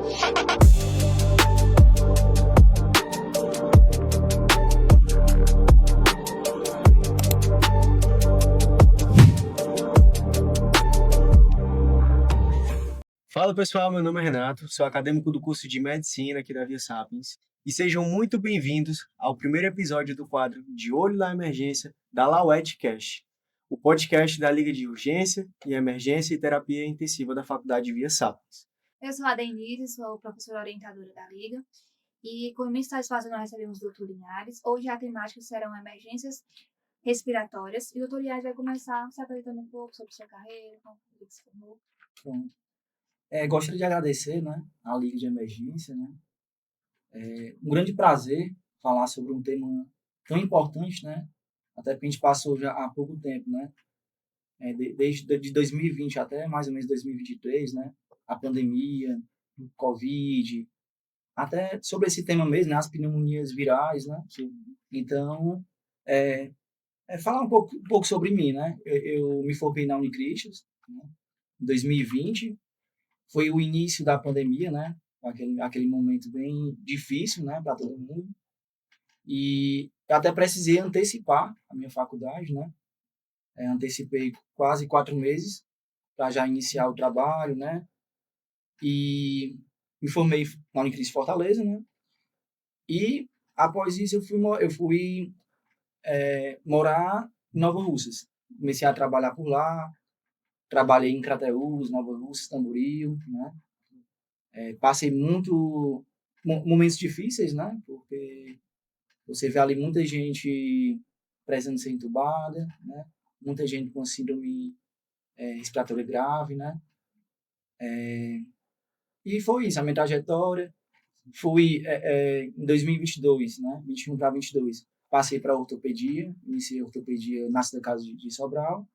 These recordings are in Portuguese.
Fala pessoal, meu nome é Renato, sou acadêmico do curso de Medicina aqui da Via Sapiens e sejam muito bem-vindos ao primeiro episódio do quadro De Olho na Emergência da LAUETcast, o podcast da Liga de Urgência e Emergência e Terapia Intensiva da Faculdade Via Sapiens. Eu sou a Denise, sou professora orientadora da Liga e com imensa satisfação nós recebemos o Dr. Linhares. Hoje a temática serão emergências respiratórias e o Dr. Linhares vai começar se apresentando um pouco sobre sua carreira, como ele se formou. Bom, gostaria de agradecer, né, à Liga de Emergência, né? Um grande prazer falar sobre um tema tão importante, né? Até porque a gente passou já há pouco tempo, né? Desde de 2020 até mais ou menos 2023, né? A pandemia, o Covid, até sobre esse tema mesmo, né? As pneumonias virais, né? Então, falar um pouco sobre mim, né? Eu me formei na Unicristos, né, em 2020. Foi o início da pandemia, né? Aquele momento bem difícil, né, para todo mundo. E eu até precisei antecipar a minha faculdade, né? Antecipei quase 4 meses para já iniciar o trabalho, né? E me formei na Unicris Fortaleza, né? E após isso eu fui morar em Nova Russas. Comecei a trabalhar por lá. Trabalhei em Crateús, Nova Russas, Tamboril, né? Passei momentos difíceis, né? Porque você vê ali muita gente precisando ser entubada, né? Muita gente com síndrome respiratória grave, né? E foi isso, a minha trajetória. Fui em 2022, né? 21 para 22. Passei para ortopedia, iniciei ortopedia na Santa Casa de Sobral.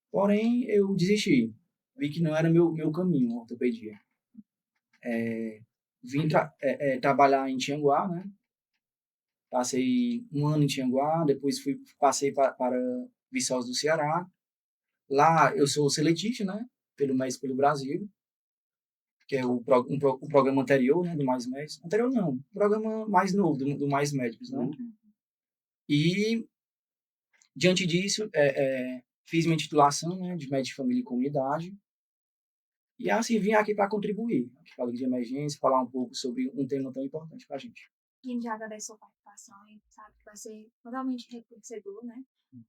Porém, eu desisti. Vi que não era meu caminho, a ortopedia. Vim trabalhar em Tianguá, né? Passei um ano em Tianguá, depois passei para Viçosa do Ceará. Lá eu sou seletista, né? Pelo MES pelo Brasil, que é o programa anterior, né? Do Mais Médicos. Anterior não, o programa mais novo do Mais Médicos, né? E, diante disso, fiz minha titulação, né? De Médico de Família e Comunidade. E assim, vim aqui para contribuir, aqui para a Liga de Emergência, falar um pouco sobre um tema tão importante para a gente. A gente já agradece a sua participação e sabe que vai ser totalmente enriquecedor, né?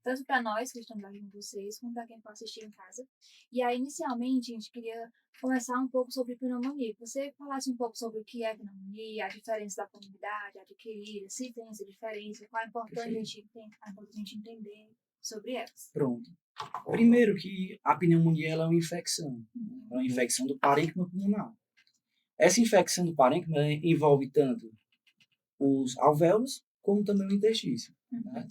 Tanto para nós que estamos aqui com vocês, como para quem for assistir em casa. E aí, inicialmente, a gente queria conversar um pouco sobre pneumonia. Que você falasse um pouco sobre o que é pneumonia, a diferença da comunidade adquirida, se tem essa diferença, qual é importante a gente entender sobre elas. Pronto. Primeiro que a pneumonia ela é uma infecção. É uma infecção do parênquima pulmonar. Essa infecção do parênquima envolve tanto os alvéolos como também o interstício. Né?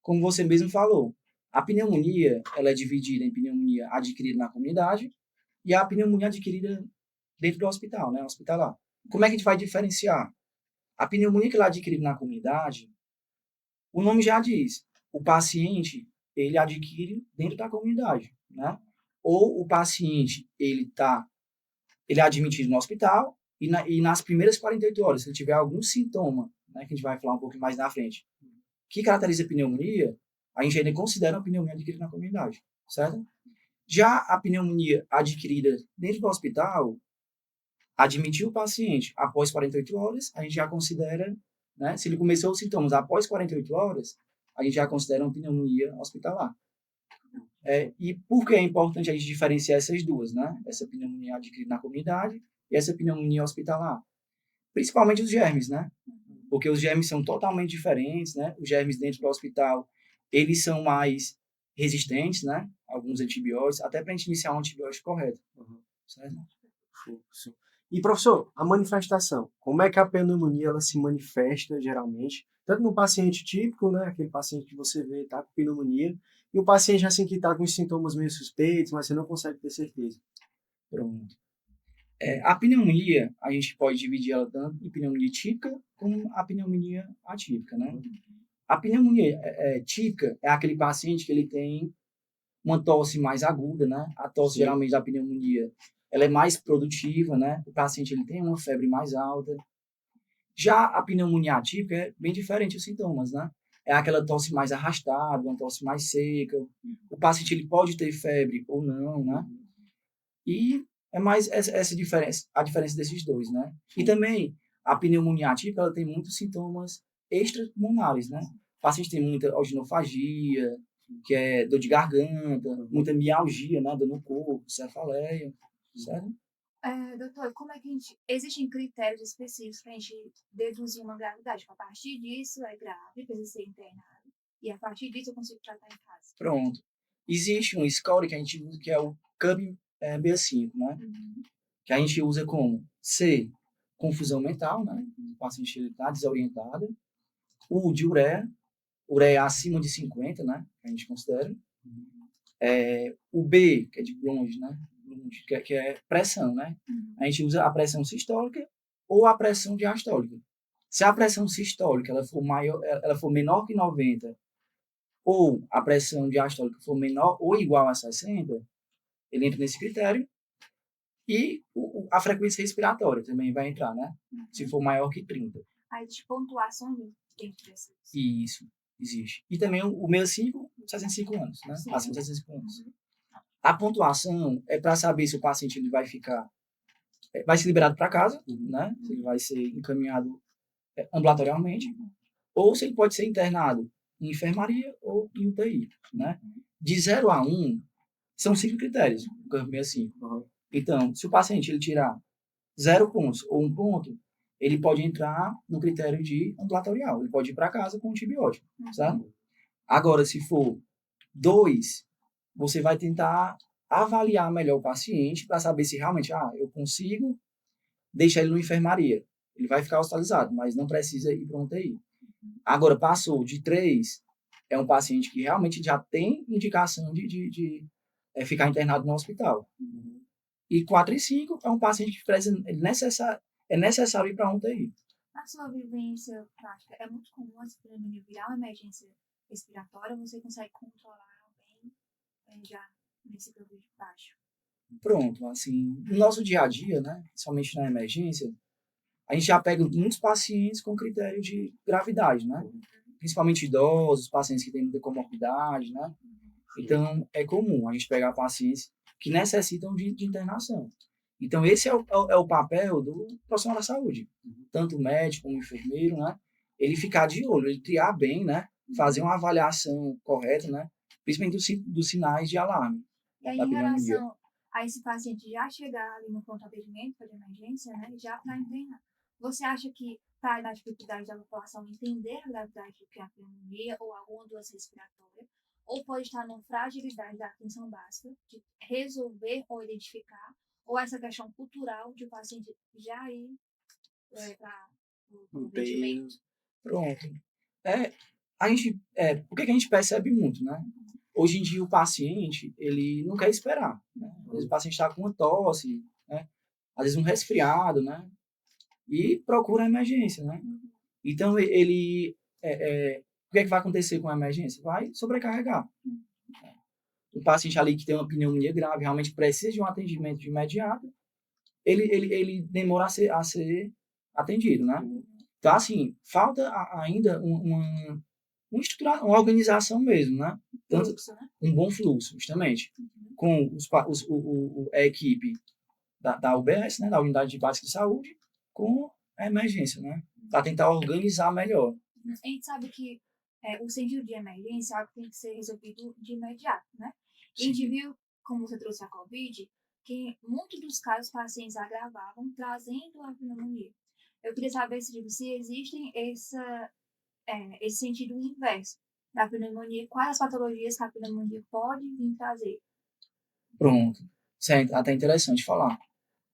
Como você mesmo falou, a pneumonia ela é dividida em pneumonia adquirida na comunidade e a pneumonia adquirida dentro do hospital, né, hospitalar. Como é que a gente vai diferenciar? A pneumonia que ela é adquirida na comunidade, o nome já diz, o paciente ele adquire dentro da comunidade, né? Ou o paciente ele é admitido no hospital e nas primeiras 48 horas, se ele tiver algum sintoma, né, que a gente vai falar um pouco mais na frente, que caracteriza a pneumonia, a gente ainda considera a pneumonia adquirida na comunidade, certo? Já a pneumonia adquirida dentro do hospital, admitir o paciente após 48 horas, a gente já considera, né, se ele começou os sintomas após 48 horas, a gente já considera uma pneumonia hospitalar. E por que é importante a gente diferenciar essas duas, né? Essa pneumonia adquirida na comunidade e essa pneumonia hospitalar? Principalmente os germes, né? Porque os germes são totalmente diferentes, né? Os germes dentro do hospital, eles são mais resistentes, né? Alguns antibióticos, até para a gente iniciar um antibiótico correto. Certo? Sim. E, professor, a manifestação, como é que a pneumonia ela se manifesta geralmente? Tanto no paciente típico, né? Aquele paciente que você vê está com pneumonia, e o paciente assim que está com os sintomas meio suspeitos, mas você não consegue ter certeza. Pronto. A pneumonia, a gente pode dividir ela tanto em pneumonia típica como a pneumonia atípica, né? A pneumonia típica é aquele paciente que ele tem uma tosse mais aguda, né? A tosse geralmente da pneumonia ela é mais produtiva, né? O paciente ele tem uma febre mais alta. Já a pneumonia atípica é bem diferente os sintomas, né? É aquela tosse mais arrastada, uma tosse mais seca. O paciente ele pode ter febre ou não, né? E é mais essa diferença, a diferença desses dois, né? E também a pneumonia atípica ela tem muitos sintomas extrapulmonares, né? O paciente tem muita alginofagia, que é dor de garganta, muita mialgia, né? Dor no corpo, cefaleia, certo? Doutor, como é que existem critérios específicos para a gente deduzir uma gravidade? A partir disso é grave, precisa ser internado, e a partir disso eu consigo tratar em casa. Pronto. Existe um score que a gente usa, que é o CUB-65, né? Que a gente usa como C, confusão mental, né? O paciente está desorientado. O de ureia acima de 50, né? Que a gente considera. O B, que é de Bronze, né? Que é pressão, né? A gente usa a pressão sistólica ou a pressão diastólica. Se a pressão sistólica ela for menor que 90, ou a pressão diastólica for menor ou igual a 60, ele entra nesse critério. E a frequência respiratória também vai entrar, né? Se for maior que 30. Aí existe pontuação dentro dessas. Isso, existe. E também o 65, 65 anos, né? Sim. Acima de 65 anos. A pontuação é para saber se o paciente ele vai ser liberado para casa, né? Se ele vai ser encaminhado ambulatorialmente, ou se ele pode ser internado em enfermaria ou em UTI, né? De 0 a 1, são 5 critérios, o CURB 65. Então, se o paciente ele tirar 0 pontos ou 1 ponto, ele pode entrar no critério de ambulatorial. Ele pode ir para casa com antibiótico, certo? Agora, se for 2, você vai tentar avaliar melhor o paciente para saber se realmente, eu consigo deixar ele na enfermaria. Ele vai ficar hospitalizado, mas não precisa ir para uma UTI. Agora, passou de 3, é um paciente que realmente já tem indicação de ficar internado no hospital. E 4 e 5 é um paciente que é necessário ir para uma UTI. Na sua vivência prática, é muito comum essa pneumonia virar uma emergência respiratória? Você consegue controlar bem já nesse grupo de baixo? Pronto, assim, no nosso dia a dia, né, somente na emergência, a gente já pega muitos pacientes com critério de gravidade, né? Principalmente idosos, pacientes que têm muita comorbidade, né? Então, é comum a gente pegar pacientes que necessitam de internação. Então, esse é o papel do profissional da saúde. Tanto o médico como o enfermeiro, né? Ele ficar de olho, ele triar bem, né? Fazer uma avaliação correta, né? Principalmente dos sinais de alarme. E aí, em relação a esse paciente já chegar ali no pronto atendimento de emergência, né? Já para internar. Você acha que está na dificuldade da população entender a gravidade do que é a pneumonia ou alguma doença respiratória? Ou pode estar numa fragilidade da atenção básica, de resolver ou identificar, ou essa questão cultural de o paciente já ir para o atendimento? Pronto. O que a gente percebe muito, né? Hoje em dia, o paciente, ele não quer esperar, né? Às vezes o paciente está com uma tosse, né? Às vezes um resfriado, né? E procura a emergência, né? Então, o que é que vai acontecer com a emergência? Vai sobrecarregar. O paciente ali que tem uma pneumonia grave, realmente precisa de um atendimento de imediato, ele demora a ser atendido, né? Então, assim, falta ainda uma organização mesmo, né? Tanto um bom fluxo, justamente, com a equipe da UBS, né? Da Unidade Básica de Saúde, com a emergência, né? Para tentar organizar melhor. A gente sabe que o sentido de emergência é algo que tem que ser resolvido de imediato, né? E a gente viu, como você trouxe a Covid, que em muitos dos casos pacientes agravavam, trazendo a pneumonia. Eu queria saber se existem esse sentido inverso da pneumonia, quais as patologias que a pneumonia pode vir trazer. Pronto. Isso é até interessante falar.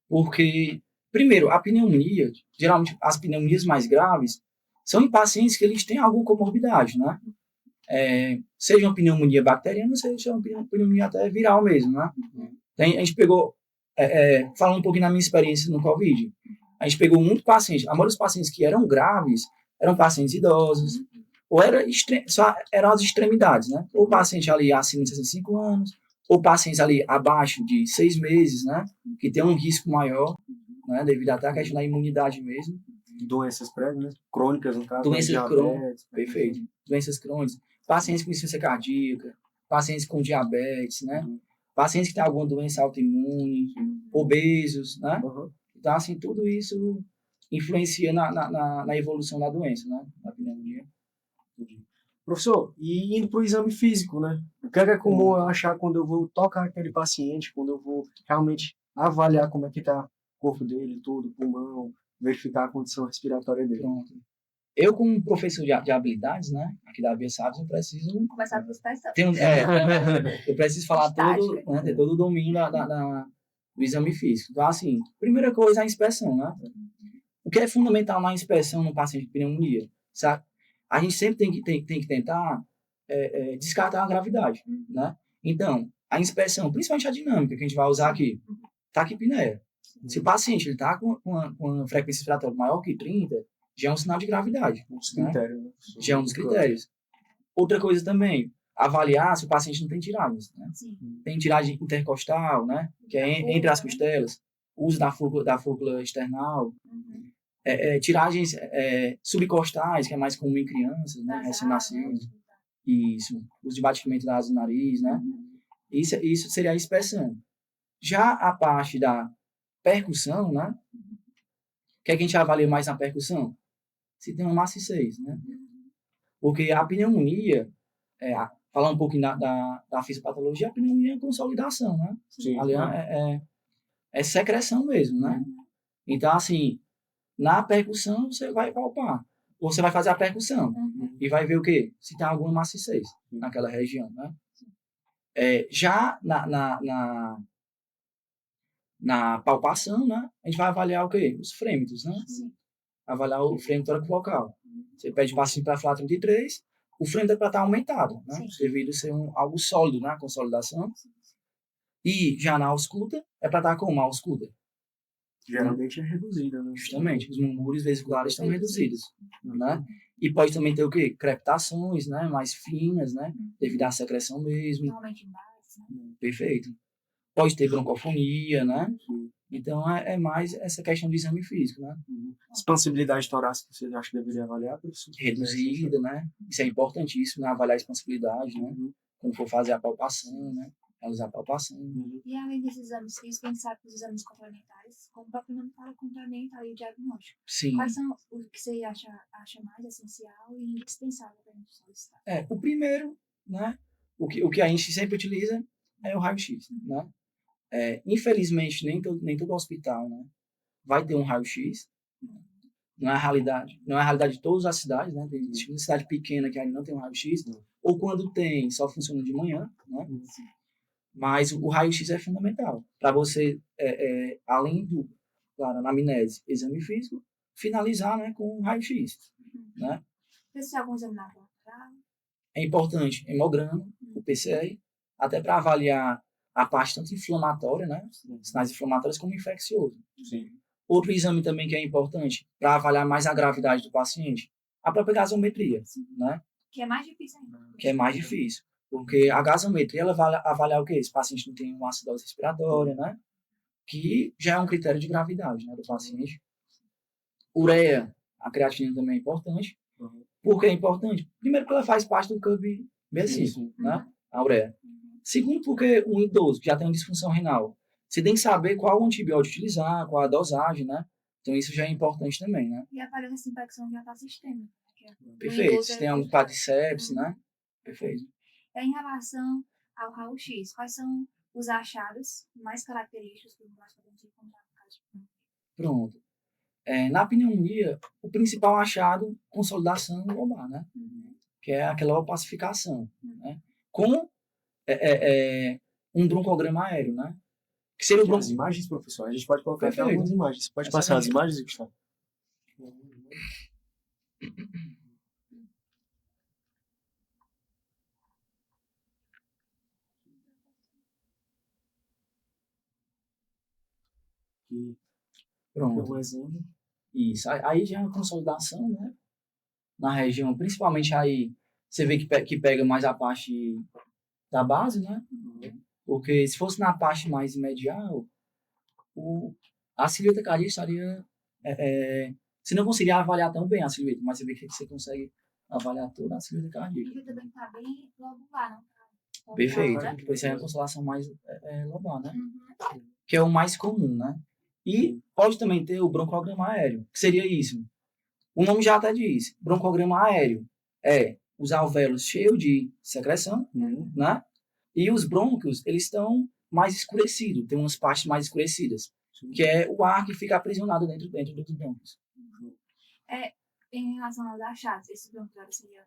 Porque, primeiro, a pneumonia, geralmente as pneumonias mais graves, são em pacientes que eles têm alguma comorbidade, né? Seja uma pneumonia bacteriana, seja uma pneumonia até viral mesmo, né? Então, a gente pegou, falando um pouquinho da minha experiência no Covid, a gente pegou muito paciente, a maioria dos pacientes que eram graves eram pacientes idosos, ou só eram as extremidades, né? Ou paciente ali acima de 65 anos, ou pacientes ali abaixo de 6 meses, né? Que tem um risco maior, né? Devido até à questão da imunidade mesmo. Doenças prévias, né? Crônicas, no caso, né? Doenças Diabetes. Perfeito. Doenças crônicas. Pacientes com insuficiência cardíaca, pacientes com diabetes, né? Uhum. Pacientes que têm alguma doença autoimune, obesos, né? Uhum. Então, assim, tudo isso influencia na evolução da doença, né? Da pneumonia. Professor, e indo para o exame físico, né? O que é comum eu achar quando eu vou tocar aquele paciente, quando eu vou realmente avaliar como é que está o corpo dele, tudo, pulmão, verificar a condição respiratória dele? Pronto. Eu, como professor de habilidades, né? Aqui da Bia Sabes, eu preciso... Começar por inspeção. Eu preciso falar todo, né, ter todo o domínio do exame físico. Então, assim, primeira coisa é a inspeção, né? O que é fundamental na inspeção no paciente de pneumonia, sabe? A gente sempre tem que tentar descartar a gravidade, né? Então, a inspeção, principalmente a dinâmica que a gente vai usar aqui, taquipneia. Se o paciente está com uma frequência respiratória maior que 30, já é um sinal de gravidade. Um dos critérios, né? Já é um dos critérios. Outra coisa também, avaliar se o paciente não tem tiragens, né? Sim. Tem tiragem intercostal, né? Que é entre as costelas, uso da fúrcula external, tiragens subcostais, que é mais comum em crianças, né? Recém-nascidos. Isso, uso de batimento da asa do nariz, né? Isso seria a inspeção. Já a parte da percussão, né? O que é que a gente avalia mais na percussão? Se tem uma massa 6, né? Porque a pneumonia, falando um pouquinho da fisiopatologia, a pneumonia é consolidação, né? Sim. Ali é secreção mesmo, né? Então, assim, na percussão você vai palpar. Ou você vai fazer a percussão e vai ver o quê? Se tem alguma massa 6 naquela região, né? Já na palpação, né? A gente vai avaliar o quê? Os frêmitos, né? Sim. Avaliar o frêmito tóraco-vocal. Você pede o paciente para falar 33, o frêmito é para estar aumentado, né? Devido a ser algo sólido, né? A consolidação. E já na ausculta, é para estar como? A ausculta. Geralmente é reduzida, né? Justamente, os murmúrios vesiculares estão reduzidos, né? E pode também ter o quê? Crepitações, né? Mais finas, né? Devido à secreção mesmo. Normalmente embaixo, né? Perfeito. Pode ter broncofonia, né? Então, é mais essa questão do exame físico, né? Expansibilidade torácica, você acha que deveria avaliar, professor? Reduzida, né? Isso é importantíssimo, né? Avaliar a expansibilidade, né? Quando for fazer a palpação, né? Realizar a palpação. E além desses exames físicos, a gente sabe que os exames complementares, como o próprio nome fala, complementa aí o diagnóstico. Sim. Quais são os que você acha mais essencial e indispensável para a gente solicitar? O primeiro, né? O que a gente sempre utiliza é o raio-x, né? Infelizmente, nem todo hospital, né, vai ter um raio-x. Não é a realidade de todas as cidades, né? Tem uma cidade pequena que ainda não tem um raio-x, ou quando tem, só funciona de manhã, né? Mas o raio-x é fundamental para você, além do, claro, anamnese, exame físico, finalizar, né, com o raio-x, né? Precisa algum exame laboratório? É importante hemograma, o PCR, até para avaliar a parte tanto inflamatória, né? Sinais inflamatórios como infeccioso. Sim. Outro exame também que é importante para avaliar mais a gravidade do paciente, a própria gasometria, né? Que é mais difícil ainda. Que é mais difícil. Porque a gasometria, ela vai avaliar o quê? Esse paciente não tem uma acidose respiratória, né? Que já é um critério de gravidade, né, do paciente. Ureia, a creatinina também é importante. Por que é importante? Primeiro, porque ela faz parte do CUB-65, né? A ureia. Segundo, porque um idoso que já tem uma disfunção renal, você tem que saber qual antibiótico utilizar, qual a dosagem, né? Então, isso já é importante também, né? E avaliando essa infecção já está sistêmica. Perfeito. Se tem algum caso de sepse, né? Perfeito. Em relação ao raio-x, quais são os achados mais característicos que nós podemos encontrar no caso de pneumonia? Pronto. Na pneumonia, o principal achado, consolidação lobar, né? Que é aquela opacificação, né? Com um broncograma aéreo, né? Que seria As imagens, professor, a gente pode colocar aqui algumas imagens. Pode passar as imagens, Gustavo? Pronto. Um exemplo. Isso. Aí já é uma consolidação, né? Na região, principalmente aí, você vê que pega mais a parte da base, né? Porque se fosse na parte mais medial, a silhueta cardíaca estaria... você não conseguiria avaliar tão bem a silhueta, mas você vê que você consegue avaliar toda a silhueta cardíaca. E também tá bem lobular, não tá? Perfeito. Né? Depois é a constelação mais lobar, né? Uhum. Que é o mais comum, né? E pode também ter o broncograma aéreo, que seria isso. O nome já até diz, broncograma aéreo é os alvéolos cheios de secreção, né? E os brônquios, eles estão mais escurecidos, tem umas partes mais escurecidas, que é o ar que fica aprisionado dentro dos brônquios. Em relação aos achados, esse bronquial seria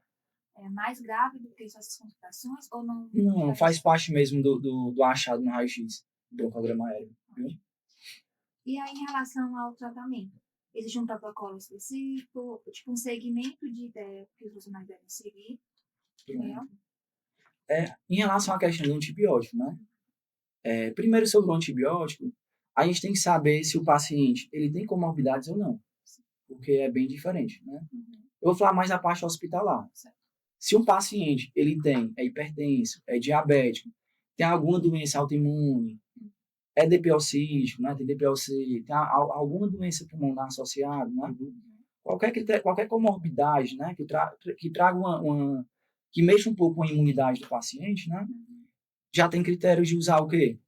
mais grave do que essas complicações ou não? Não, faz parte mesmo do achado no raio-x, broncograma aéreo. Viu? E aí, em relação ao tratamento, existe um protocolo específico, tipo um segmento de ideia que os profissionais devem seguir? Em relação à questão do antibiótico, né? Primeiro, sobre o antibiótico, a gente tem que saber se o paciente ele tem comorbidades ou não, porque é bem diferente, né? Eu vou falar mais da parte hospitalar. Se um paciente ele é hipertenso, é diabético, tem alguma doença autoimune, é DPOC, né? Tem DPOC, tem alguma doença pulmonar associada, né? Qualquer comorbidade, né? Que traga que mexa um pouco com a imunidade do paciente, né? Já tem critérios de usar o quê?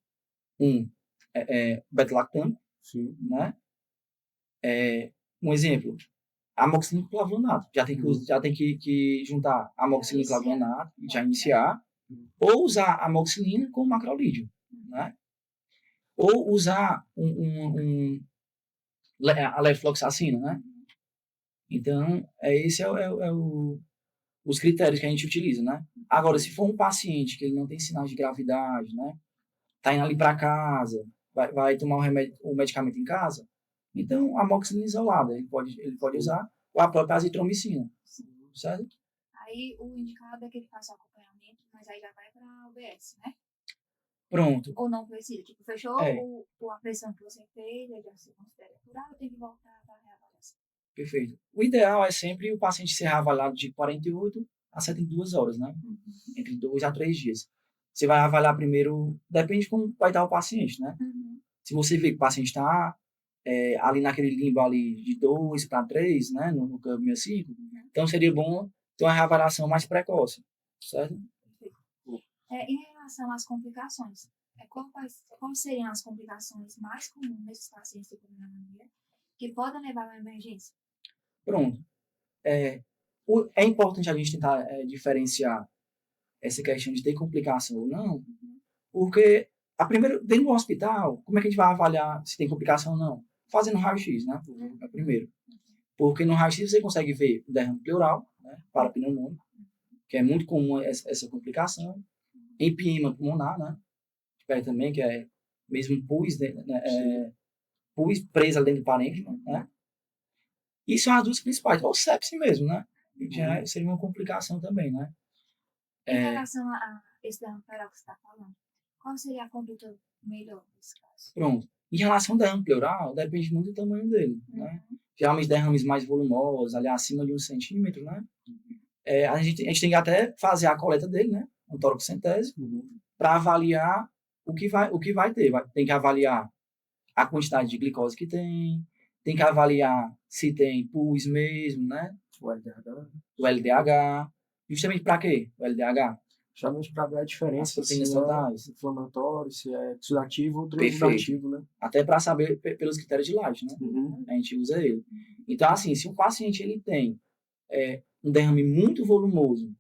Beta-lactam, né? Um exemplo, amoxicilina com flavonato. Já tem que juntar amoxicilina com flavonato, já iniciar, ou usar amoxicilina com macrolídeo, né? Ou usar a levofloxacina, né? Então, esse os critérios que a gente utiliza, né? Agora, se for um paciente que ele não tem sinais de gravidade, né? Tá indo ali para casa, vai tomar o medicamento em casa, então a amoxicilina isolada, ele pode usar, ou a própria azitromicina, certo? Aí o indicado é que ele faça o acompanhamento, mas aí já vai para a UBS, né? Pronto. Ou não precisa? Tipo, fechou a pressão que você fez, ele já se considera curado, tem que voltar para a reavaliação. Perfeito. O ideal é sempre o paciente ser avaliado de 48 a 72 horas, né? Entre 2 a 3 dias. Você vai avaliar primeiro, depende de como vai estar o paciente, né? Se você vê que o paciente está ali naquele limbo ali de 2 para 3, né? No câmbio 65, então seria bom ter uma reavaliação mais precoce, certo? Em relação às complicações, quais seriam as complicações mais comuns nesses pacientes de pneumonia que podem levar a uma emergência? Pronto. É importante a gente tentar diferenciar essa questão de ter complicação ou não, porque dentro do hospital, como é que a gente vai avaliar se tem complicação ou não? Fazendo raio-x, né? É o primeiro. Porque no raio-x você consegue ver o derrame pleural, né? Parapneumônico, que é muito comum essa complicação. Empiema pulmonar, né? Também, que é mesmo pus, pus presa dentro do parênquima, né? E são as duas principais, ou sepse mesmo, né? Já seria uma complicação também, né? Em relação a esse derrame pleural que você está falando, qual seria a conduta melhor nesse caso? Pronto. Em relação ao derrame pleural, depende muito do tamanho dele, né? Geralmente derrames mais volumosos, ali acima de 1 centímetro, né? A gente tem que até fazer a coleta dele, né? Um toracocentese, para avaliar o que vai ter. Tem que avaliar a quantidade de glicose que tem que avaliar se tem pus mesmo, né? O LDH. Justamente para quê? O LDH? Justamente para ver a diferença se é inflamatório, se é oxidativo ou transudativo, né? Até para saber pelos critérios de Light, né? A gente usa ele. Então, assim, se o paciente ele tem um derrame muito volumoso,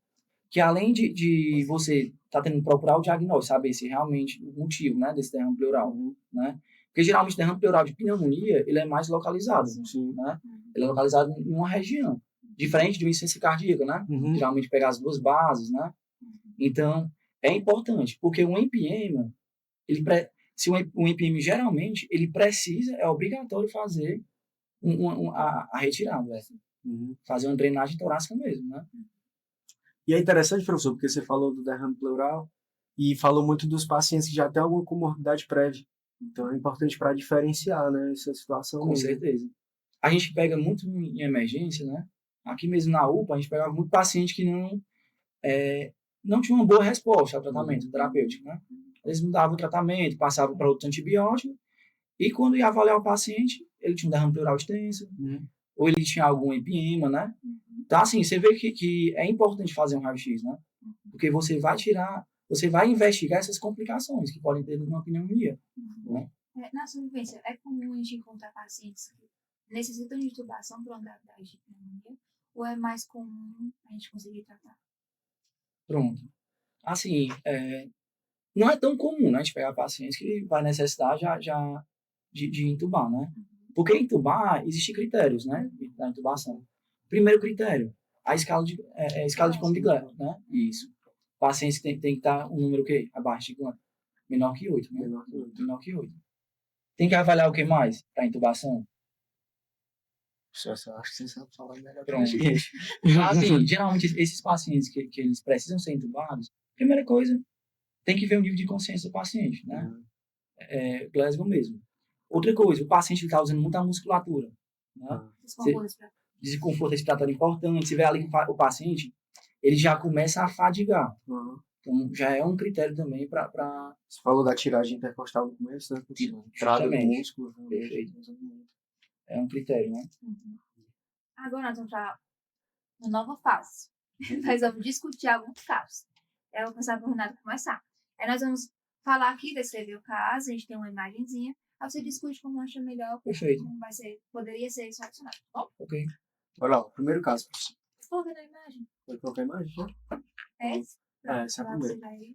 que além de você tá tendo que procurar o diagnóstico, saber se realmente o motivo, né, desse derrame pleural, né? Porque geralmente o derrame pleural de pneumonia, ele é mais localizado, né? Ele é localizado em uma região, diferente de uma insuficiência cardíaca, né? Geralmente pegar as duas bases, né? Então, é importante, porque o empiema, se o empiema geralmente, ele precisa, é obrigatório fazer a retirada, fazer uma drenagem torácica mesmo, né? E é interessante, professor, porque você falou do derrame pleural e falou muito dos pacientes que já têm alguma comorbidade prévia. Então é importante para diferenciar, né, essa situação. Com certeza. A gente pega muito em emergência, né? Aqui mesmo na UPA, a gente pegava muito paciente que não tinha uma boa resposta ao tratamento terapêutico, né? eles mudavam o tratamento, passavam para outro antibiótico, e quando ia avaliar o paciente, ele tinha um derrame pleural extenso, ou ele tinha algum empiema, né? Então, assim, você vê que é importante fazer um raio-x, né? Porque você vai investigar essas complicações que podem ter numa pneumonia. Né? Na sua vivência, é comum a gente encontrar pacientes que necessitam de intubação por uma gravidade de pneumonia, ou é mais comum a gente conseguir tratar? Pronto. Assim, não é tão comum, né, a gente pegar pacientes que vai necessitar já de intubar, né? Porque intubar, existem critérios, né, da intubação. Primeiro critério, a escala de como de Glenn, né? Isso. Pacientes que tem que estar um número o quê? Abaixo de Glenn. Menor que 8, né? Menor que 8. Tem que avaliar o que mais para intubação? Eu só acho que você sabe falar melhor que a Pronto. gente. Assim, geralmente, esses pacientes que eles precisam ser intubados, primeira coisa, tem que ver o nível de consciência do paciente, né? Glasgow mesmo. Outra coisa, o paciente está usando muita musculatura. Né? Desconforto respiratório importante. Você vê ali o paciente, ele já começa a fadigar. Então, já é um critério também para... Você falou da tiragem intercostal no começo, né? Entrada do músculo. Perfeito. É um critério, né? Agora nós vamos para uma nova fase. Nós vamos discutir alguns casos. Eu vou passar para o Renato começar. Aí nós vamos falar aqui, descrever o caso, a gente tem uma imagenzinha, aí você discute como acha melhor, Perfeito. como vai ser, poderia ser solucionado, tá bom? Ok. Olha lá, o primeiro caso. Coloca na imagem. Foi colocar a imagem? É esse? Essa é a primeira.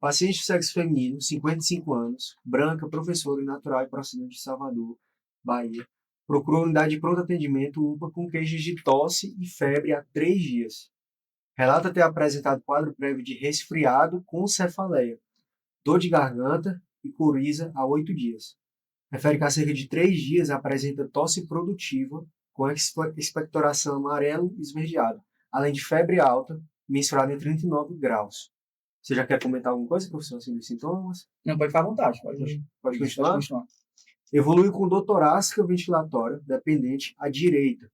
Paciente de sexo feminino, 55 anos, branca, professora e natural e procedente de Salvador, Bahia. Procurou unidade de pronto atendimento UPA com queixas de tosse e febre há 3 dias. Relata ter apresentado quadro prévio de resfriado com cefaleia, dor de garganta e coriza há 8 dias. Refere que há cerca de 3 dias apresenta tosse produtiva com expectoração amarelo esverdeada, além de febre alta, mensurada em 39 graus. Você já quer comentar alguma coisa, professor, assim, dos sintomas? Não, pode ficar à vontade. Pode continuar? Evolui com dor torácica ventilatória, dependente à direita,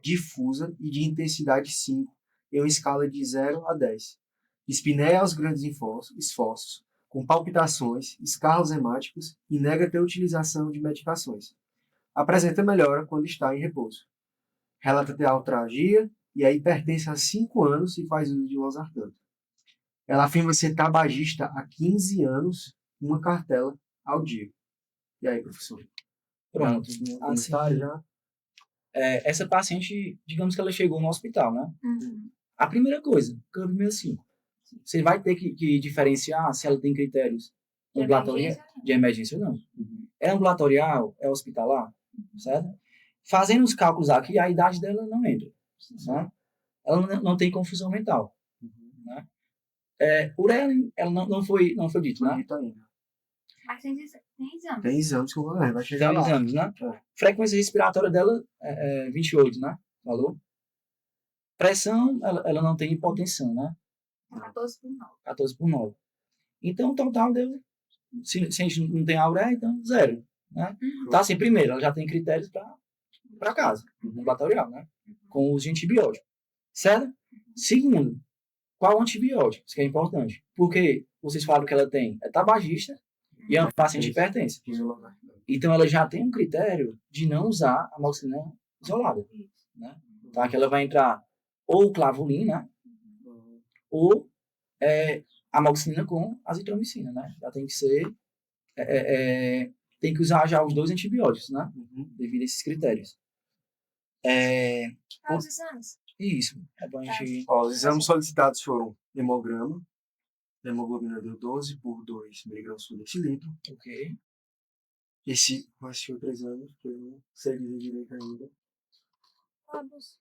difusa e de intensidade 5, em uma escala de 0 a 10. Espinéia aos grandes esforços, com palpitações, escarros hemáticos e nega ter utilização de medicações. Apresenta melhora quando está em repouso. Relata ter altralgia e aí pertence a 5 anos e faz uso de losartano. Ela afirma ser tabagista há 15 anos, uma cartela ao dia. E aí, professor? Pronto. Assim, já? Essa paciente, digamos que ela chegou no hospital, né? A primeira coisa, câmbio 65. Você vai ter que diferenciar se ela tem critérios de emergência ou não. É ambulatorial, é hospitalar, certo? Fazendo os cálculos aqui, a idade dela não entra. Né? Ela não tem confusão mental. Né? Por ela não foi dito, né? Mas tem exames. Tem exames que vai chegar lá. Exames, né? Frequência respiratória dela é 28, né? Valor. Pressão, ela não tem hipotensão, né? 14 por 9. 14 por 9. Então, o total deu... Se a gente não tem auréia, então 0. Né? Então, assim, primeiro, ela já tem critérios para casa, ambulatorial, né? Com uso de antibiótico. Certo? Segundo, qual antibiótico? Isso que é importante. Porque vocês falam que ela tem tabagista e é uma paciente hipertensa. Então, ela já tem um critério de não usar amoxicilina isolada. Né? Então, aqui ela vai entrar ou clavulina, né? Ou amoxicilina com azitromicina, né? Já tem que ser... tem que usar já os 2 antibióticos, né? Devido a esses critérios. Os exames? Isso. É bom a gente... Os exames solicitados foram hemograma. A hemoglobina deu 12 por 2 mg por decilitro. Ok. Esse vai ser outro exame, que eu não sei dizer direito ainda. Vamos.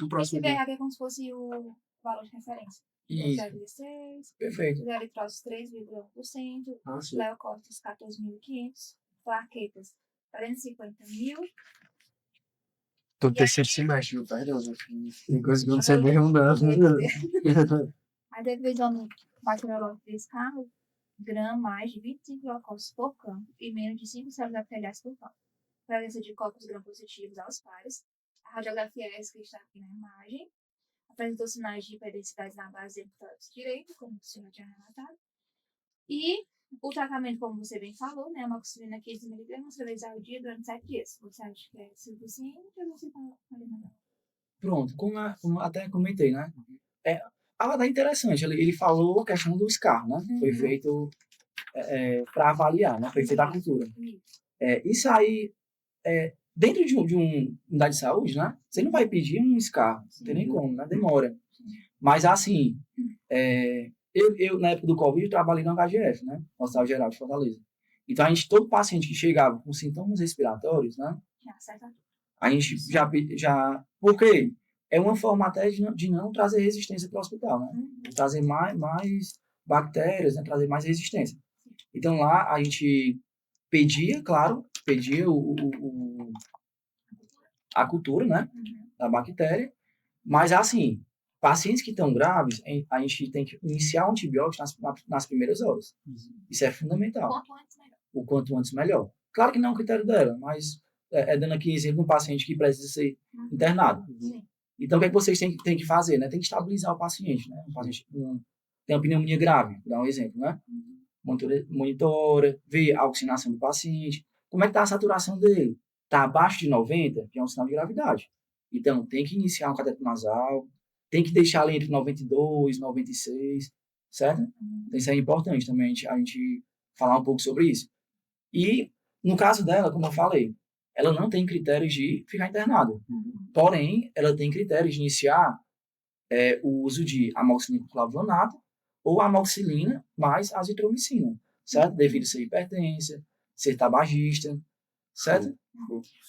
O próximo Esse BH é como se fosse o valor de referência. Isso. 0,16. Perfeito. Eletrócitos 3,1%. Sim. Leucócitos 14.500. Plaquetas 450.000. Tô no terceiro semestre, viu? Perdão, tem coisa que eu não sei mesmo, não. Aí teve o exame bacteriológico 3K, gram mais de 25 leucócitos por campo e menos de 5 células epiteliais por campo. Presença de copos gram positivos aos pares. A radiografia S que está aqui na imagem. Apresentou sinais de hiperdensidade na base do tórax direito, como o senhor tinha relatado. E O tratamento, como você bem falou, né? Amoxicilina 15 mg, 3 vezes ao dia durante 7 dias. Você acha que é suficiente ou você fala melhor? Pronto, como até comentei, né? É, é interessante, ele falou a questão do SCAR, né? Foi feito para avaliar, né? Foi feita a cultura. Isso aí, dentro de uma unidade de saúde, né? Você não vai pedir um SCAR, não tem nem como, né? Demora. Mas, assim, eu, na época do Covid, trabalhei no HGF, né? Hospital Geral de Fortaleza. Então, todo paciente que chegava com sintomas respiratórios, né? A gente já... Por quê? É uma forma até de não trazer resistência para o hospital, né? Trazer mais bactérias, né? Trazer mais resistência. Então, lá, a gente pedia a cultura, né? Da bactéria. Mas, assim, pacientes que estão graves, a gente tem que iniciar o antibiótico nas primeiras horas. Isso é fundamental. O quanto antes, melhor. Claro que não é um critério dela, mas dando aqui exemplo de um paciente que precisa ser internado. Então, o que é que vocês têm que fazer? Né? Tem que estabilizar o paciente. Né? O paciente tem uma pneumonia grave, vou dar um exemplo. Né? Monitora, vê a oxigenação do paciente. Como é que está a saturação dele? Está abaixo de 90, que é um sinal de gravidade. Então, tem que iniciar um cateter nasal, tem que deixar ali entre 92 e 96, certo? Então, isso é importante também a gente falar um pouco sobre isso. E, no caso dela, como eu falei, ela não tem critérios de ficar internada. Porém, ela tem critérios de iniciar o uso de amoxicilina com flavononato ou amoxicilina mais azitromicina, certo? Devido a ser hipertensa, ser tabagista, certo?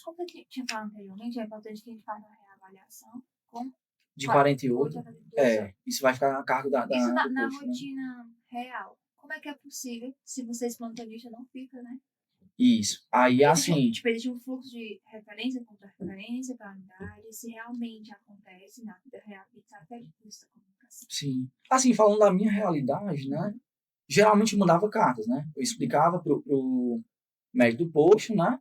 Como eu tinha falado anteriormente, é importante que a gente faça uma reavaliação com de 48, isso vai ficar a cargo da isso na posto, rotina, né? Real. Como é que é possível se vocês plantonistas não fica, né? Isso. Aí, assim... Existe um fluxo de referência, contra-referência para a unidade, se realmente acontece na vida real, e está até difícil a comunicação. Sim. Assim, falando da minha realidade, né? Geralmente eu mandava cartas, né? Eu explicava pro médico do posto, né?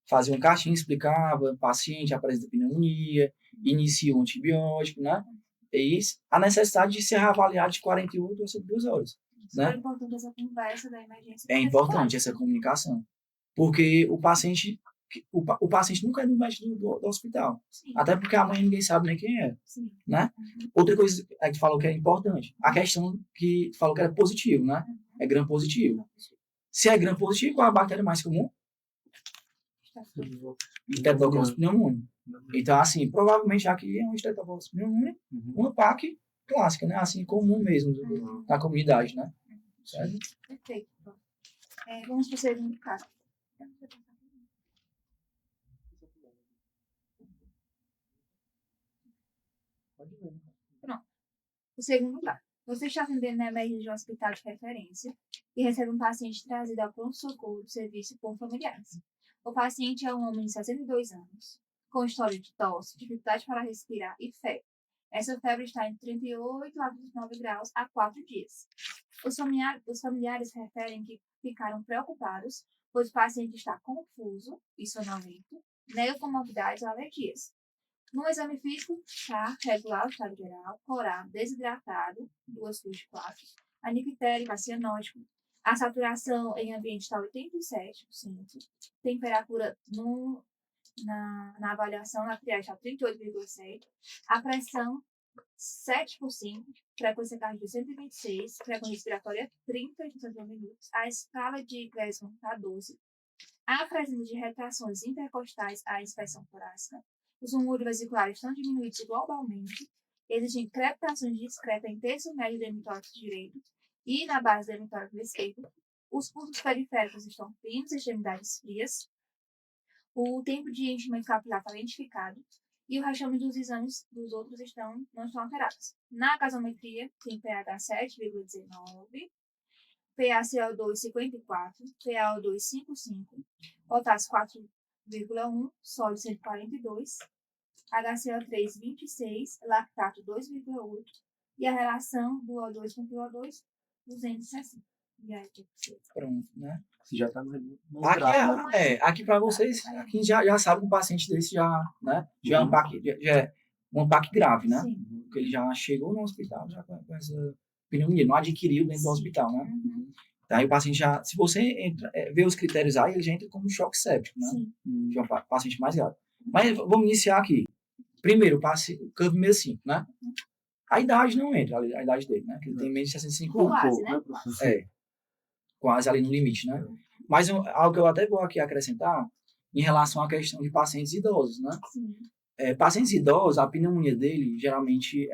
Fazia uma caixinha, explicava, paciente apresenta pneumonia, inicia o antibiótico, né? E a necessidade de ser reavaliado de 48 a 72 horas. Né? É importante essa conversa da emergência. É importante essa comunicação. Porque o paciente nunca é do médico do hospital. Sim. Até porque a mãe ninguém sabe nem quem é. Sim. Né? Outra coisa que tu falou que é importante, a questão que tu falou que era positivo, né? É gram positivo. Se é gram positivo, qual é a bactéria mais comum? Streptococcus pneumoniae. Então, assim, provavelmente aqui é um Streptococcus pneumoniae, uma PAC clássica, né? Assim, comum mesmo na comunidade, né? Certo? Perfeito. Vamos para o segundo caso. Pronto. O segundo caso. Você está atendendo na emergência de um hospital de referência e recebe um paciente trazido ao pronto-socorro do serviço por familiares. O paciente é um homem de 62 anos, com história de tosse, dificuldade para respirar e febre. Essa febre está entre 38 a 39 graus há 4 dias. Os familiares referem que ficaram preocupados, pois o paciente está confuso e sonolento, nega comorbidades ou alergias. No exame físico, está regular o estado geral, corado, desidratado, 2 cruz de 4, anictérico, cianótico. A saturação em ambiente está 87%, temperatura na avaliação na triagem está 38,7%, a pressão 7%, frequência cardíaca 126, frequência respiratória 30 por minutos, a escala de Gleason está 12, a presença de retrações intercostais à inspeção torácica, os rumores vesiculares estão diminuídos globalmente, existem crepitações discretas em terço médio do hemitórax direito e na base do hemitórax esquerdo, os pulsos periféricos estão finos, extremidades frias, o tempo de enchimento capilar está identificado e o rastreamento dos exames dos outros não estão alterados. Na gasometria, tem pH 7,19, PaCO2 54, PaO2 55, potássio 4,1, sódio 142, HCO3 26, lactato 2,8 e a relação do O2 com PO2 260. E aí, pronto, né? Você já está no aqui para vocês, aqui já sabe que um paciente desse já, né? Já é um PAC grave, né? Sim. Porque ele já chegou no hospital já com essa pneumonia, não adquiriu dentro do hospital, né? Tá? E o paciente já, se você vê os critérios aí, ele já entra como choque séptico, né? Sim. De um paciente mais grave. Mas vamos iniciar aqui. Primeiro, o curve 65, né? A idade não entra, a idade dele, né? Que ele tem menos de 65 anos. Quase, né? É, quase ali no limite, né? Mas algo que eu até vou aqui acrescentar em relação à questão de pacientes idosos, né? Sim. Pacientes idosos, a pneumonia dele geralmente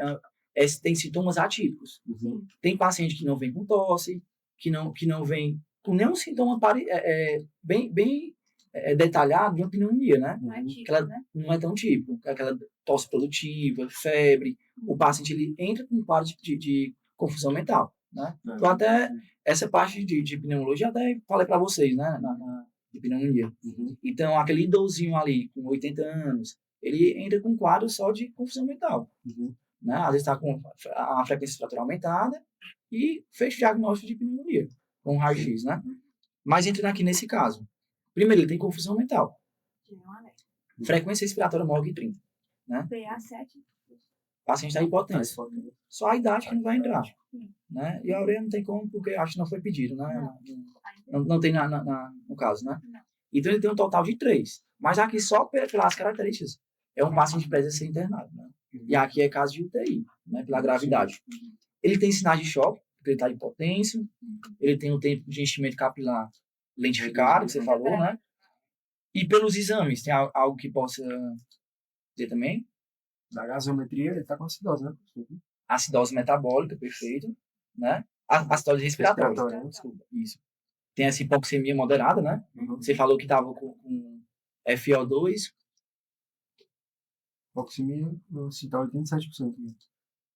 tem sintomas atípicos. Sim. Tem paciente que não vem com tosse, que não vem com nenhum sintoma bem detalhado de uma pneumonia, né? Não é típico, Aquela, né? não é tão típico, aquela tosse produtiva, febre. O paciente ele entra com um quadro de confusão mental, né? Então até essa parte de pneumologia até falei para vocês, né? De pneumonia. Então aquele idosinho ali com 80 anos, ele entra com um quadro só de confusão mental, né? Às vezes está com a frequência respiratória aumentada e fez diagnóstico de pneumonia com raio-x, né? Mas entrando aqui nesse caso, primeiro ele tem confusão mental, frequência respiratória maior que 30, né? PA7. O paciente está hipotênsico. Só a idade que não vai entrar, né? E a ureia não tem como, porque acho que não foi pedido, né? Não tem no caso, né? Então ele tem um total de 3. Mas aqui só pelas características é um paciente que precisa ser internado, né? E aqui é caso de UTI, né? Pela gravidade. Ele tem sinais de choque, porque ele está hipotênsico. Ele tem o tempo de enchimento capilar lentificado, que você falou, né? E pelos exames, tem algo que possa dizer também? Da gasometria, ele tá com acidose, né? Acidose metabólica, perfeito, né? Acidose respiratória. Desculpa. Isso. Tem essa hipoxemia moderada, né? Você falou que estava com FiO2. Hipoxemia, se tá 87%.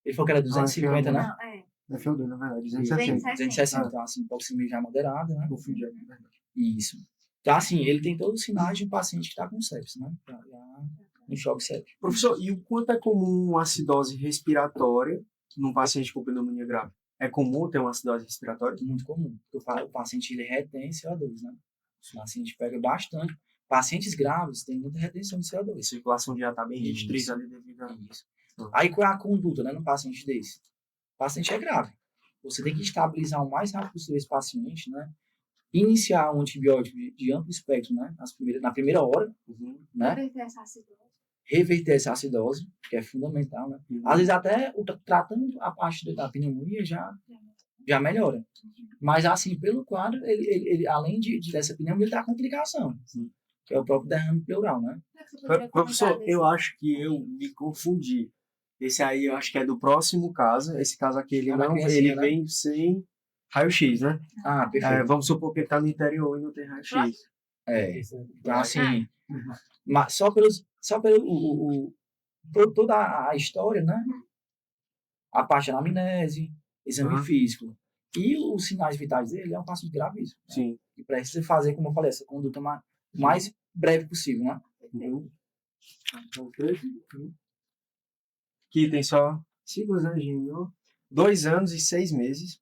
Ele falou que era 250, né? Não, é. É FiO2, na verdade, 260. 260, então assim, hipoxemia já moderada, né? Confundi, na verdade. Isso. Então, assim, ele tem todos os sinais de um paciente que está com sepsis, né? Um choque séptico. Professor, e o quanto é comum uma acidose respiratória num paciente com pneumonia grave? É comum ter uma acidose respiratória? Muito comum. Porque o paciente ele retém CO2, né? O paciente pega bastante. Pacientes graves têm muita retenção de CO2. A circulação já está bem restrita ali devido a isso. Aí qual é a conduta, né, num paciente desse? O paciente é grave. Você tem que estabilizar o mais rápido possível esse paciente, né? Iniciar um antibiótico de amplo espectro, né? Na primeira hora, né? Reverter essa acidose, que é fundamental, né? Às vezes até tratando a parte da pneumonia já melhora. Mas assim, pelo quadro, ele além dessa pneumonia, ele tem a complicação, que é o próprio derrame pleural, né? Professor, eu acho que eu me confundi. Esse aí eu acho que é do próximo caso. Esse caso aqui, ele né? vem sem raio-x, né? Ah, perfeito. Vamos supor que ele está no interior e não tem raio-x. Então assim, mas só pelo toda a história, né? A parte da anamnese, exame físico e os sinais vitais dele é um paciente gravíssimo. Né? Sim. E precisa fazer, como eu falei, essa conduta mais breve possível, né? Aqui tem só siglas, né, Gino? 2 anos e 6 meses,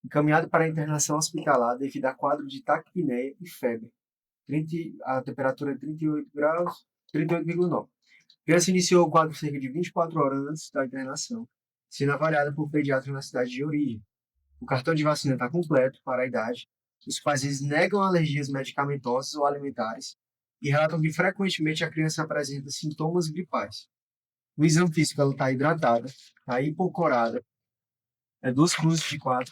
encaminhado para a internação hospitalar devido a quadro de taquipneia e febre. A temperatura é 38 graus, 38,9. A criança iniciou o quadro cerca de 24 horas antes da internação, sendo avaliada por pediatra na cidade de origem. O cartão de vacina está completo para a idade. Os pais negam alergias medicamentosas ou alimentares e relatam que frequentemente a criança apresenta sintomas gripais. No exame físico, ela está hidratada, está hipocorada, 2 cruzes de 4,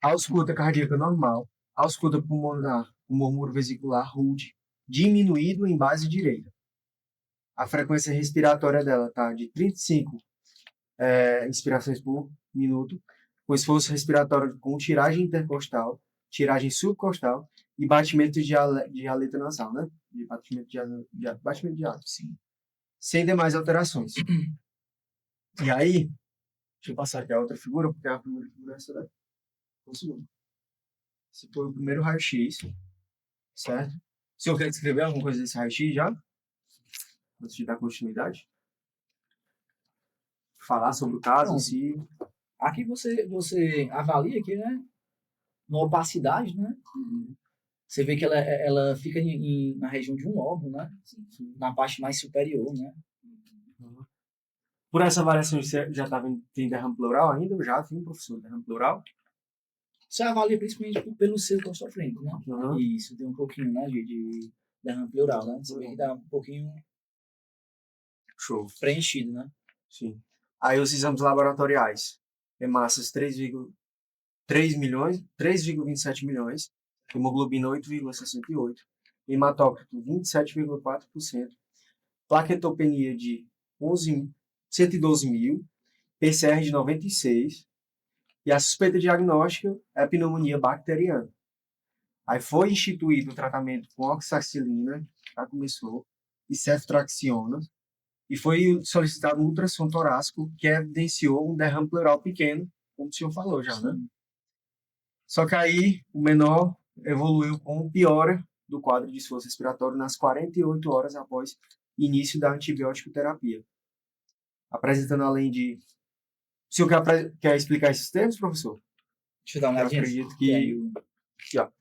ausculta cardíaca normal, ausculta pulmonar, o murmúrio vesicular rude, diminuído em base direita. A frequência respiratória dela está de 35 inspirações por minuto, com esforço respiratório com tiragem intercostal, tiragem subcostal e batimento de aleta nasal, né? Batimento de aleta, sim. Sem demais alterações. E aí, deixa eu passar aqui a outra figura, porque a primeira figura é essa daqui. Esse foi o primeiro raio-x, certo? O senhor quer descrever alguma coisa desse raio-x já? Antes de dar continuidade? Falar sobre o caso em si. Aqui você avalia aqui, né? Na opacidade, né? Você vê que ela fica na região de um lobo, né? Na parte mais superior, né? Por essa variação, você já está vendo, tem derrame pleural ainda? Eu já vi, professor, derrame pleural? Você avalia principalmente pelo seu que eu estou frente, né? Aham. Isso, tem um pouquinho, né, de derrame pleural, né? Você vê que dá um pouquinho Show. preenchido, né? Sim. Aí os exames laboratoriais. Hemácias 3,27 milhões. Hemoglobina 8,68. Hematócrito 27,4%. Plaquetopenia de 112 mil. PCR de 96. E a suspeita diagnóstica é a pneumonia bacteriana. Aí foi instituído o tratamento com oxacilina, já começou, e ceftriaxona, e foi solicitado um ultrassom torácico que evidenciou um derrame pleural pequeno, como o senhor falou já, né? Só que aí o menor evoluiu com piora do quadro de esforço respiratório nas 48 horas após início da antibiótico terapia. Apresentando além de... O senhor quer explicar esses termos, professor? Deixa eu dar uma Eu olhadinha. acredito que... Aqui, ó.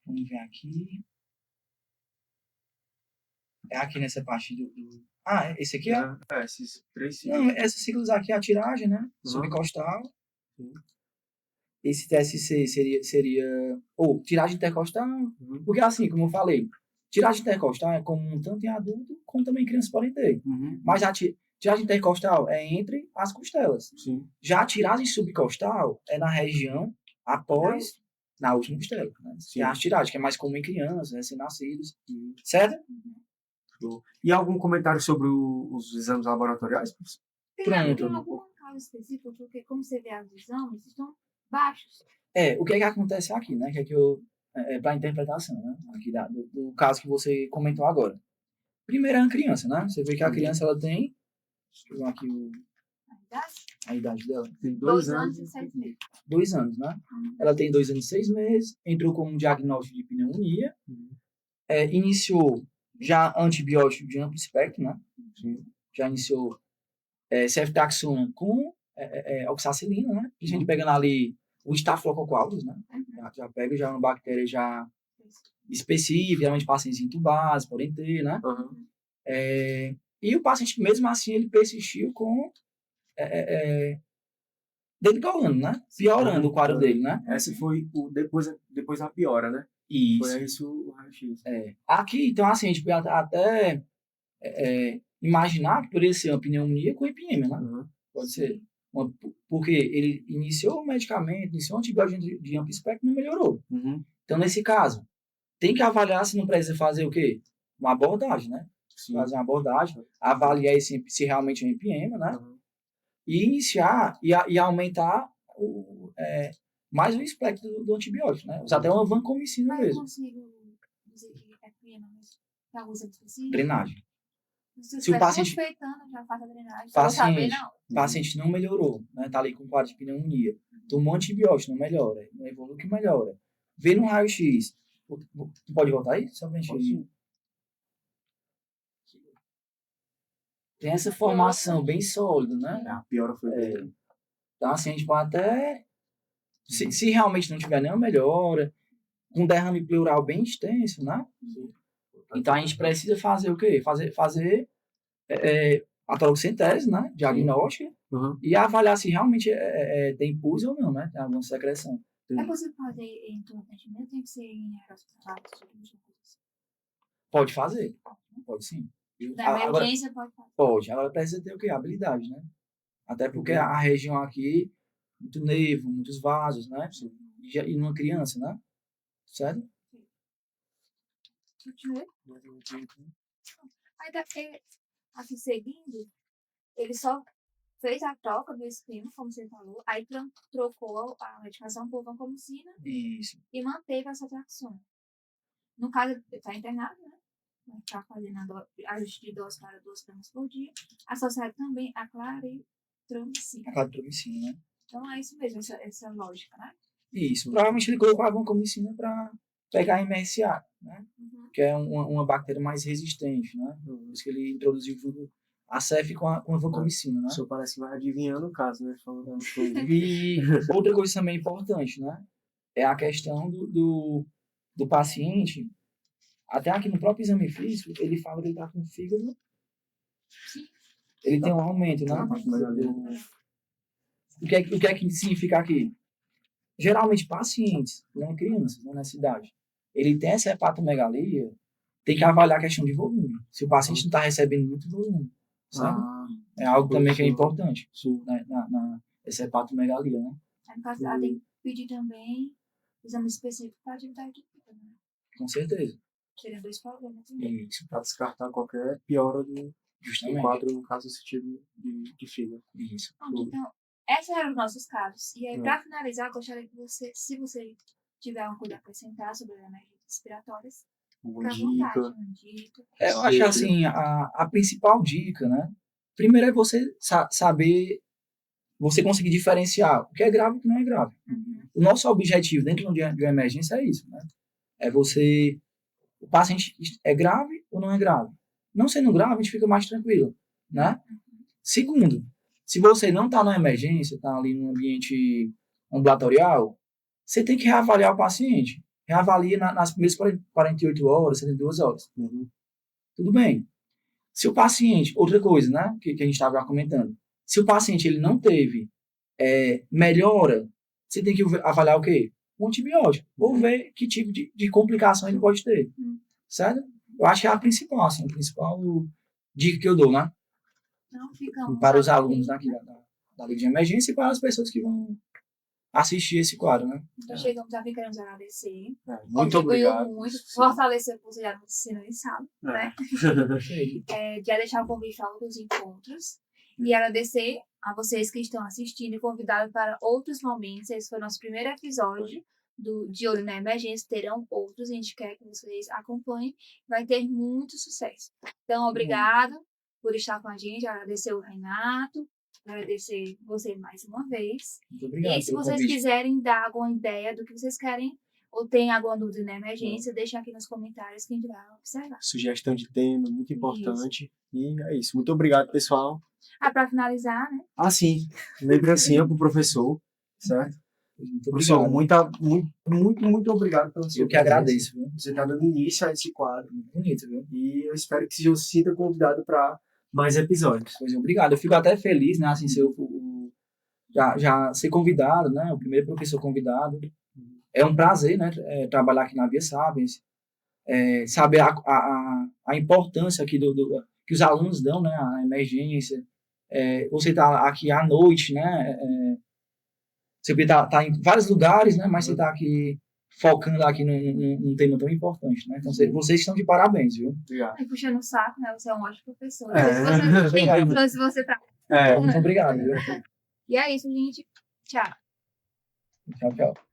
Vamos ver aqui. É aqui nessa parte Ah, esse aqui é? Esses três Não, essas siglas aqui é a tiragem, né? Subcostal. Sim. Esse TSC seria... Ou tiragem intercostal. Porque assim, como eu falei, tiragem intercostal é comum tanto em adulto como também crianças podem ter. Mas a tiragem intercostal é entre as costelas. Sim. Já a tiragem subcostal é na região após, na última costela. Né? Sim. É a tiragem, que é mais comum em crianças, recém-nascidos. Certo? E algum comentário sobre os exames laboratoriais, professor? Pronto. Tem algum caso específico, porque como você vê os exames, estão baixos. O que é que acontece aqui, né? Que é que eu... para interpretação, né? Aqui do caso que você comentou agora. Primeiro é uma criança, né? Você vê que a criança, ela tem... Deixa eu ver aqui a idade dela. Tem 2 anos e 6 meses. 2 anos, né? Ela tem 2 anos e 6 meses, entrou com um diagnóstico de pneumonia, iniciou já antibiótico de amplo espectro, né? Já iniciou ceftriaxona com oxacilina, né? A gente pegando ali o Staphylococcus aureus, né? Já pega já uma bactéria já específica, geralmente pacientes intubados podem ter, né? E o paciente, mesmo assim, ele persistiu com deteriorando, né? Piorando o quadro dele, né? Essa foi depois da piora, né? Isso. Foi isso o raio-x. Aqui, então, assim, a gente pode até imaginar que poderia ser uma pneumonia com empiema, né? Pode ser. Porque ele iniciou o medicamento, iniciou o antibiótico de amplo espectro e não melhorou. Então, nesse caso, tem que avaliar se não precisa fazer o quê? Uma abordagem, né? Sim. Fazer uma abordagem, avaliar se realmente é um empiema, né? E iniciar e aumentar mais o espectro do antibiótico, né? Usar até uma vancomicina Mas eu mesmo. consigo dizer que é clima, mas tem algum exame específico? Drenagem. Se o paciente suspeitando, já faz a drenagem. Só saber, não. O paciente não melhorou, né? Tá ali com quadro de pneumonia. Tomou antibiótico, não melhora. Não evolui que melhora. Vê no raio-x. Tu pode voltar aí? Só pra gente... Tem essa formação bem sólida, né? A piora foi bem. Então, assim, a gente pode até... Se realmente não tiver nenhuma melhora, um derrame pleural bem extenso, né? Então, a gente precisa fazer o quê? Fazer a torocentese, né? Diagnóstica. E avaliar se realmente tem pus ou não, né? Tem alguma secreção. É possível fazer em todo atendimento? Tem que ser em área hospitalar? Pode fazer. Pode sim. Na emergência pode fazer? Pode. Agora precisa ter o quê? Habilidade, né? Até porque a região aqui, muito nervo, muitos vasos, né? E numa criança, né? Certo? Aí, assim, seguindo, ele só fez a troca do esquema, como você falou, aí trocou a medicação por vancomicina. Isso. E manteve essa tração. No caso, ele está internado, né? Vai ficar fazendo ajuste de dose para 2 gramas por dia. Associado também a claritromicina. A claritromicina, né? Então é isso mesmo, essa lógica, né? Isso. Provavelmente ele colocou a vancomicina para pegar a MRSA, né? Que é uma bactéria mais resistente, né? Por isso que ele introduziu a CEF com a vancomicina, né? O senhor parece que vai adivinhando o caso, né? Falando E outra coisa também importante, né? É a questão do paciente. Até aqui no próprio exame físico, ele fala que ele está com o fígado. Ele tem um aumento, né? o que é que significa aqui? Geralmente, pacientes, não crianças, né, nessa idade, ele tem essa hepatomegalia, tem que avaliar a questão de volume. Se o paciente não está recebendo muito volume, sabe? É algo também que é importante, essa hepatomegalia, né? Aí, no caso, ela tem que pedir também exame específico para atividade física, né? Com certeza. Seriam 2 problemas também. Isso, Para descartar qualquer piora do justamente. quadro, no caso, esse tipo de fígado. Isso. Pronto, então, esses eram os nossos casos. E aí, para finalizar, eu gostaria que você, se você tiver alguma coisa a acrescentar sobre as emergências respiratórias, Uma fica à vontade, dica. uma dica. Eu acho assim, a principal dica, né? Primeiro é você saber, você conseguir diferenciar o que é grave e o que não é grave. Uhum. O nosso objetivo dentro de uma emergência é isso, né? É você, o paciente é grave ou não é grave. Não sendo grave, a gente fica mais tranquilo, né? Segundo, se você não está na emergência, está ali no ambiente ambulatorial, você tem que reavaliar o paciente. Reavalia nas primeiras 48 horas, 72 horas. Tudo bem. Se o paciente, outra coisa, né, que a gente estava comentando, se o paciente ele não teve melhora, você tem que avaliar o quê? Um antibiótico, ou ver que tipo de complicação ele pode ter, certo? Eu acho que é a principal dica que eu dou, né? Então, ficamos Para os aqui, alunos daqui da Liga de Emergência e para as pessoas que vão assistir esse quadro, né? Então, chegamos aqui, queremos agradecer. Muito Contribuiu obrigado. muito, fortaleceu o que você já nos ensinou em sala, né? Sei. Já deixar o convite para outros encontros. E agradecer a vocês que estão assistindo e convidar para outros momentos. Esse foi o nosso primeiro episódio de Olho na Emergência. Terão outros, a gente quer que vocês acompanhem. Vai ter muito sucesso. Então, obrigado por estar com a gente. Agradecer o Renato. Agradecer você mais uma vez. Muito obrigado. E se pelo vocês convite. quiserem dar alguma ideia do que vocês querem ou tem alguma dúvida na emergência, deixa aqui nos comentários que a gente vai observar. Sugestão de tema, muito importante. E é isso. Muito obrigado, pessoal. Para finalizar, né? Sim. Lembrancinha pro professor, certo? Muito Professor, obrigado. muito obrigado pela sua Eu que presença. agradeço, viu? Você está dando início a esse quadro. Bonito, viu? E eu espero que você se sinta convidado para mais episódios. Pois é, obrigado. Eu fico até feliz, né? Assim, já ser convidado, né? O primeiro professor convidado. É um prazer, né? Trabalhar aqui na Via Sapiens. Saber a importância aqui que os alunos dão, né? A emergência. Você está aqui à noite, né? Você está em vários lugares, né? Mas você está aqui focando aqui num tema tão importante, né? Então, vocês estão de parabéns, viu? Obrigado. E puxando o saco, né? Você é um ótimo professor. Obrigado. Se você tá. Muito obrigado, viu? E é isso, gente. Tchau. Tchau, tchau.